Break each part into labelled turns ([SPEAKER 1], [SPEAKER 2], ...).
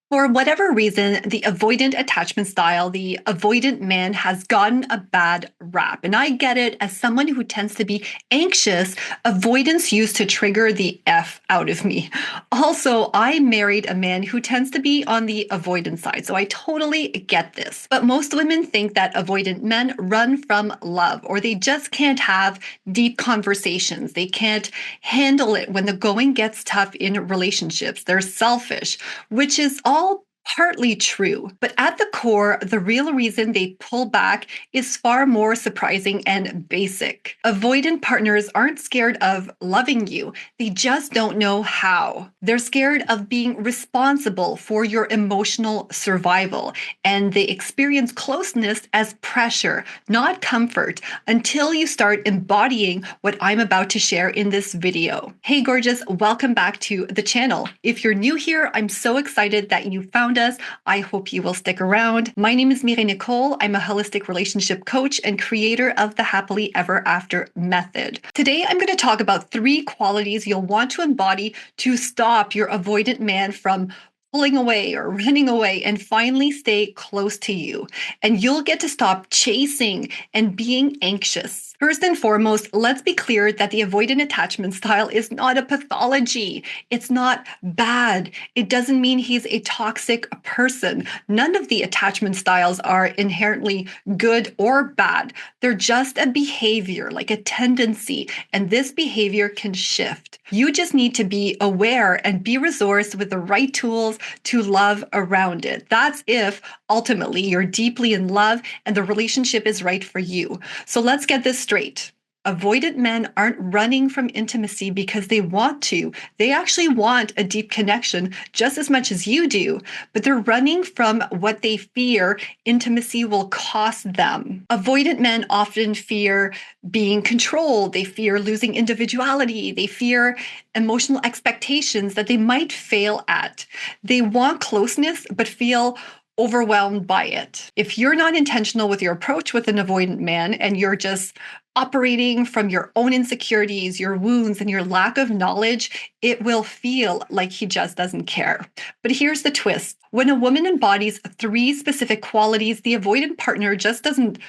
[SPEAKER 1] For whatever reason, the avoidant attachment style, the avoidant man, has gotten a bad rap. And I get it. As someone who tends to be anxious, avoidance used to trigger the F out of me. Also, I married a man who tends to be on the avoidant side. So I totally get this. But most women think that avoidant men run from love, or they just can't have deep conversations. They can't handle it when the going gets tough in relationships. They're selfish, which is all partly true. But at the core, the real reason they pull back is far more surprising and basic. Avoidant partners aren't scared of loving you, they just don't know how. They're scared of being responsible for your emotional survival, and they experience closeness as pressure, not comfort, until you start embodying what I'm about to share in this video. Hey gorgeous, welcome back to the channel. If you're new here, I'm so excited that you found us. I hope you will stick around. My name is Mireille Nicole. I'm a holistic relationship coach and creator of the Happily Ever After method. Today, I'm going to talk about 3 qualities you'll want to embody to stop your avoidant man from pulling away or running away and finally stay close to you. And you'll get to stop chasing and being anxious. First and foremost, let's be clear that the avoidant attachment style is not a pathology. It's not bad. It doesn't mean he's a toxic person. None of the attachment styles are inherently good or bad. They're just a behavior, like a tendency, and this behavior can shift. You just need to be aware and be resourced with the right tools to love around it. That's if ultimately you're deeply in love and the relationship is right for you. So let's get this straight. Avoidant men aren't running from intimacy because they want to. They actually want a deep connection just as much as you do, but they're running from what they fear intimacy will cost them. Avoidant men often fear being controlled. They fear losing individuality. They fear emotional expectations that they might fail at. They want closeness, but feel overwhelmed by it. If you're not intentional with your approach with an avoidant man and you're just operating from your own insecurities, your wounds, and your lack of knowledge, it will feel like he just doesn't care. But here's the twist. When a woman embodies 3 specific qualities, the avoidant partner just doesn't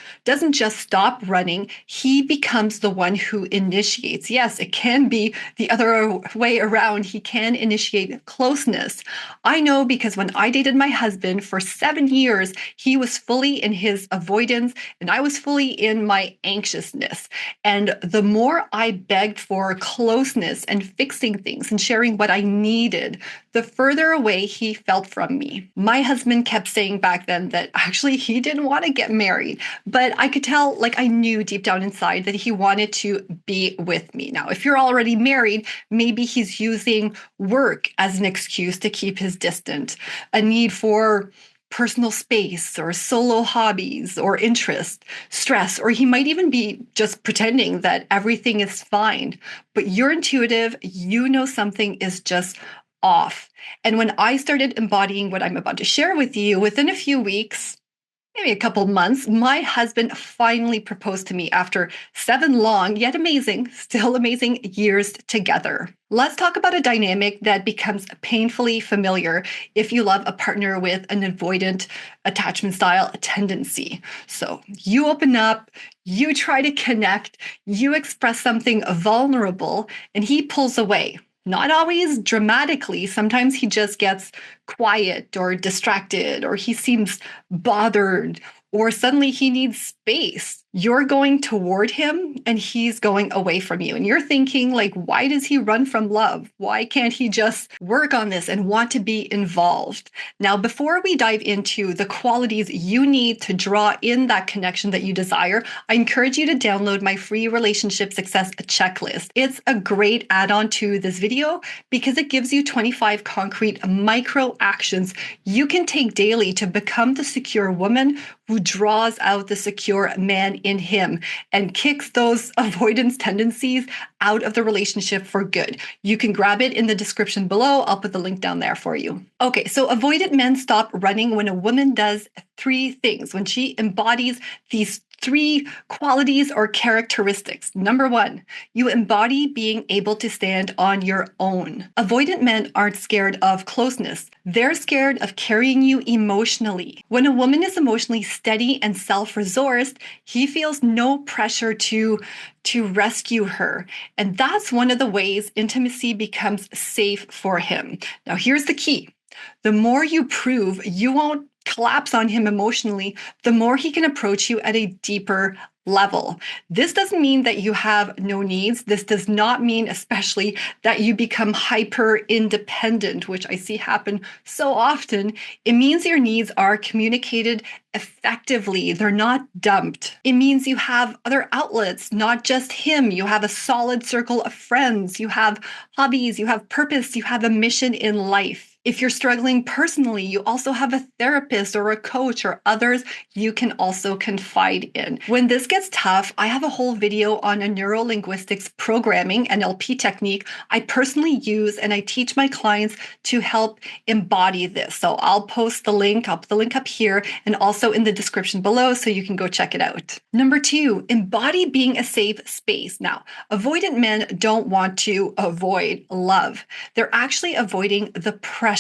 [SPEAKER 1] just stop running. He becomes the one who initiates. Yes, it can be the other way around. He can initiate closeness. I know because when I dated my husband for 7 years, he was fully in his avoidance and I was fully in my anxiousness. And the more I begged for closeness and fixing things and sharing what I needed, the further away he felt from me. My husband kept saying back then that actually he didn't want to get married, but I could tell, like I knew deep down inside that he wanted to be with me. Now, if you're already married, maybe he's using work as an excuse to keep his distance, a need for personal space or solo hobbies or interest, stress, or he might even be just pretending that everything is fine. But you're intuitive, you know something is just off. And when I started embodying what I'm about to share with you, within a few weeks, maybe a couple months, my husband finally proposed to me after 7 long, yet amazing, still amazing years together. Let's talk about a dynamic that becomes painfully familiar if you love a partner with an avoidant attachment style tendency. So you open up, you try to connect, you express something vulnerable, and he pulls away. Not always dramatically. Sometimes he just gets quiet or distracted, or he seems bothered, or suddenly he needs space. You're going toward him and he's going away from you. And you're thinking, like, why does he run from love? Why can't he just work on this and want to be involved? Now, before we dive into the qualities you need to draw in that connection that you desire, I encourage you to download my free relationship success checklist. It's a great add-on to this video because it gives you 25 concrete micro actions you can take daily to become the secure woman who draws out the secure man in him and kicks those avoidance tendencies out of the relationship for good. You can grab it in the description below. I'll put the link down there for you. Okay, so avoidant men stop running when a woman does 3 things, when she embodies these 3 qualities or characteristics. Number 1, you embody being able to stand on your own. Avoidant men aren't scared of closeness. They're scared of carrying you emotionally. When a woman is emotionally steady and self-resourced, he feels no pressure to rescue her. And that's one of the ways intimacy becomes safe for him. Now, here's the key. The more you prove you won't collapse on him emotionally, the more he can approach you at a deeper level. This doesn't mean that you have no needs. This does not mean, especially, that you become hyper independent, which I see happen so often. It means your needs are communicated effectively. They're not dumped. It means you have other outlets, not just him. You have a solid circle of friends. You have hobbies. You have purpose. You have a mission in life. If you're struggling personally, you also have a therapist or a coach or others you can also confide in. When this gets tough, I have a whole video on a neuro-linguistics programming NLP technique I personally use and I teach my clients to help embody this. So I'll post the link. I'll put the link up here and also in the description below so you can go check it out. Number 2, embody being a safe space. Now, avoidant men don't want to avoid love. They're actually avoiding the pressure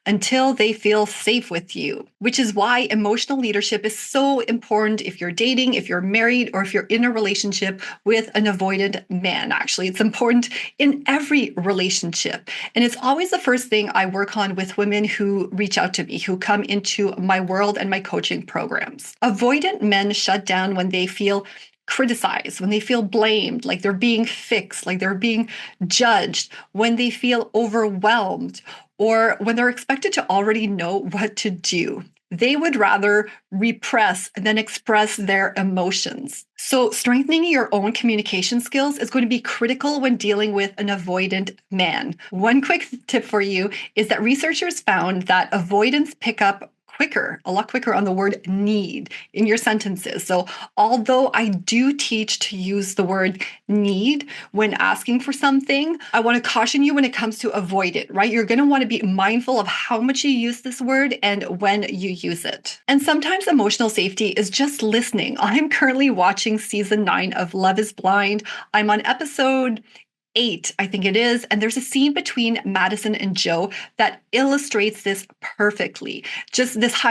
[SPEAKER 1] until they feel safe with you, which is why emotional leadership is so important if you're dating, if you're married, or if you're in a relationship with an avoidant man. Actually, it's important in every relationship. And it's always the first thing I work on with women who reach out to me, who come into my world and my coaching programs. Avoidant men shut down when they feel criticized, when they feel blamed, like they're being fixed, like they're being judged, when they feel overwhelmed, or when they're expected to already know what to do. They would rather repress than express their emotions. So strengthening your own communication skills is going to be critical when dealing with an avoidant man. One quick tip for you is that researchers found that avoidants pick up a lot quicker on the word need in your sentences. So although I do teach to use the word need when asking for something, I want to caution you when it comes to avoid it, right? You're going to want to be mindful of how much you use this word and when you use it. And sometimes emotional safety is just listening. I'm currently watching season 9 of Love is Blind. I'm on episode 8, I think it is. And there's a scene between Madison and Joe that illustrates this perfectly. Just this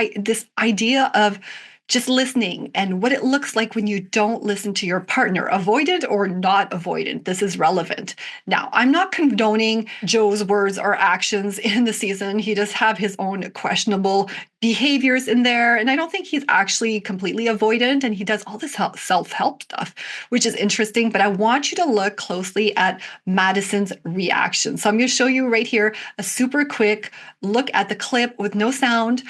[SPEAKER 1] idea of just listening and what it looks like when you don't listen to your partner, avoidant or not avoidant. This is relevant. Now, I'm not condoning Joe's words or actions in the season. He does have his own questionable behaviors in there. And I don't think he's actually completely avoidant. And he does all this self-help stuff, which is interesting. But I want you to look closely at Madison's reaction. So I'm going to show you right here a super quick look at the clip with no sound,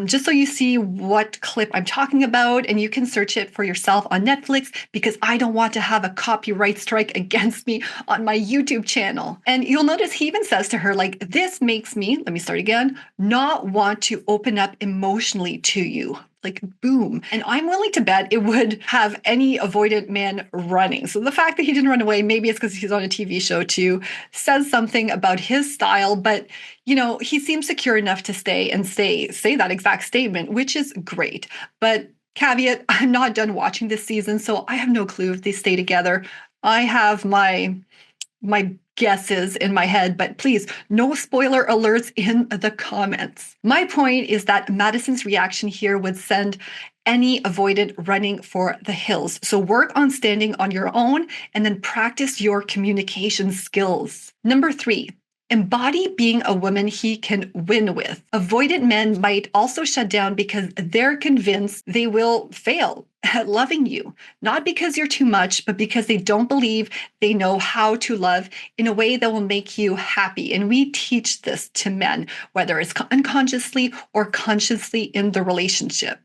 [SPEAKER 1] just so you see what clip I'm talking about. And you can search it for yourself on Netflix because I don't want to have a copyright strike against me on my YouTube channel. And you'll notice he even says to her, like, this makes me, let me start again, not want to open up emotionally to you. Like, boom. And I'm willing to bet it would have any avoidant man running. So the fact that he didn't run away, maybe it's because he's on a TV show too, says something about his style. But, you know, he seems secure enough to stay and say that exact statement, which is great. But caveat, I'm not done watching this season, so I have no clue if they stay together. I have my guesses in my head, but please, no spoiler alerts in the comments. My point is that Madison's reaction here would send any avoidant running for the hills. So work on standing on your own and then practice your communication skills. Number 3, embody being a woman he can win with. Avoidant men might also shut down because they're convinced they will fail at loving you, not because you're too much, but because they don't believe they know how to love in a way that will make you happy. And we teach this to men, whether it's unconsciously or consciously in the relationship.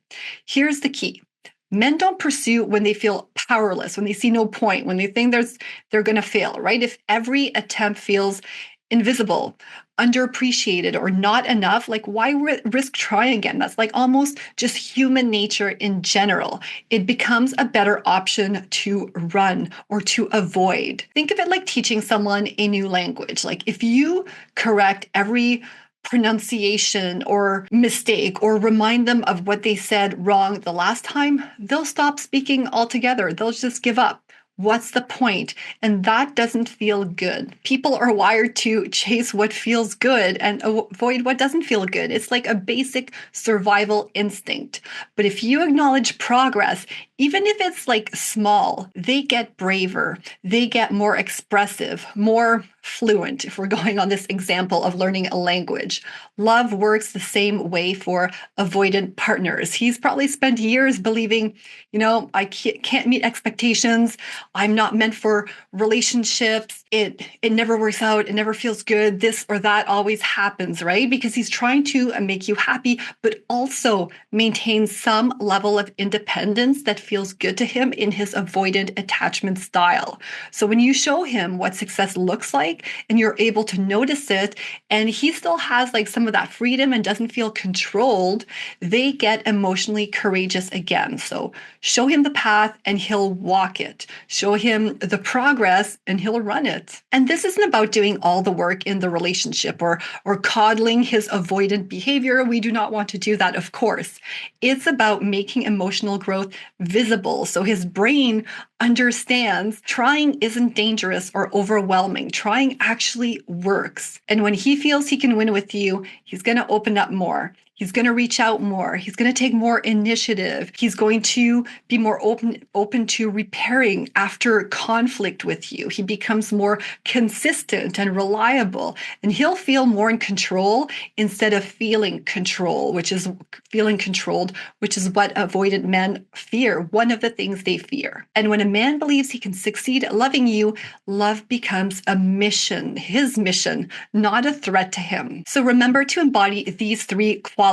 [SPEAKER 1] Here's the key. Men don't pursue when they feel powerless, when they see no point, when they think they're going to fail, right? If every attempt feels invisible, underappreciated, or not enough, like why risk trying again? That's like almost just human nature in general. It becomes a better option to run or to avoid. Think of it like teaching someone a new language. Like if you correct every pronunciation or mistake or remind them of what they said wrong the last time, they'll stop speaking altogether. They'll just give up. What's the point? And that doesn't feel good. People are wired to chase what feels good and avoid what doesn't feel good. It's like a basic survival instinct. But if you acknowledge progress, even if it's like small, they get braver, they get more expressive, more fluent, if we're going on this example of learning a language. Love works the same way for avoidant partners. He's probably spent years believing, I can't meet expectations. I'm not meant for relationships. It never works out. It never feels good. This or that always happens, right? Because he's trying to make you happy, but also maintain some level of independence that feels good to him in his avoidant attachment style. So when you show him what success looks like and you're able to notice it, and he still has like some of that freedom and doesn't feel controlled, they get emotionally courageous again. So show him the path and he'll walk it. Show him the progress and he'll run it. And this isn't about doing all the work in the relationship or coddling his avoidant behavior. We do not want to do that, of course. It's about making emotional growth visible so his brain understands trying isn't dangerous or overwhelming. Trying actually works. And when he feels he can win with you, he's going to open up more. He's going to reach out more. He's going to take more initiative. He's going to be more open to repairing after conflict with you. He becomes more consistent and reliable, and he'll feel more in control instead of feeling controlled, which is what avoidant men fear. One of the things they fear. And when a man believes he can succeed at loving you, love becomes a mission, his mission, not a threat to him. So remember to embody these three qualities.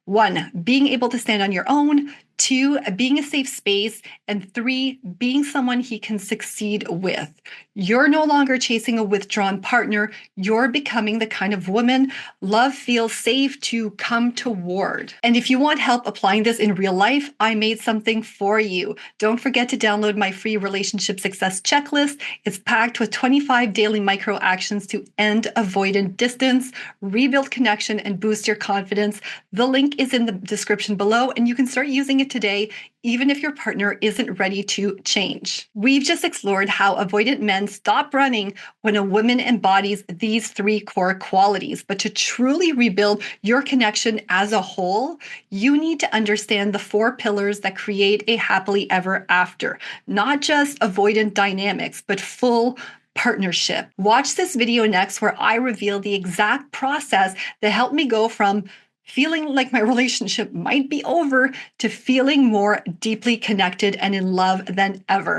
[SPEAKER 1] 1, being able to stand on your own. 2, being a safe space. And 3, being someone he can succeed with. You're no longer chasing a withdrawn partner. You're becoming the kind of woman love feels safe to come toward. And if you want help applying this in real life, I made something for you. Don't forget to download my free relationship success checklist. It's packed with 25 daily micro actions to end avoidant distance, rebuild connection, and boost your confidence. The link is in the description below, and you can start using it today, even if your partner isn't ready to change. We've just explored how avoidant men stop running when a woman embodies these 3 core qualities. But to truly rebuild your connection as a whole, you need to understand the 4 pillars that create a happily ever after. Not just avoidant dynamics, but full partnership. Watch this video next where I reveal the exact process that helped me go from feeling like my relationship might be over to feeling more deeply connected and in love than ever.